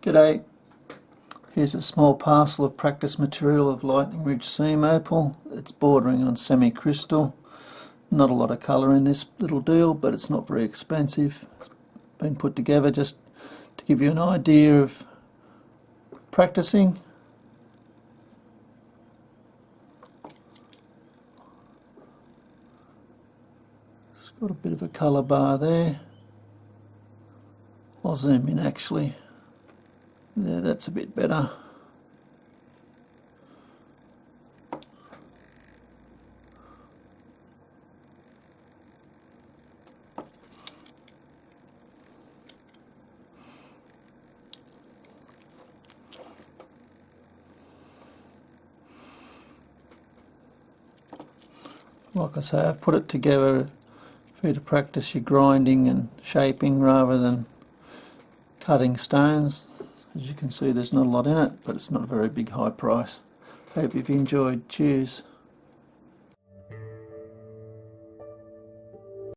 G'day, here's a small parcel of practice material of Lightning Ridge Seam Opal. It's bordering on semi-crystal. Not a lot of colour in this little deal, but it's not very expensive. It's been put together just to give you an idea of practicing. It's got a bit of a colour bar there. I'll zoom in actually. There, that's a bit better. Like I say, I've put it together for you to practice your grinding and shaping rather than cutting stones. As you can see, there's not a lot in it, but it's not a very big high price. Hope you've enjoyed. Cheers.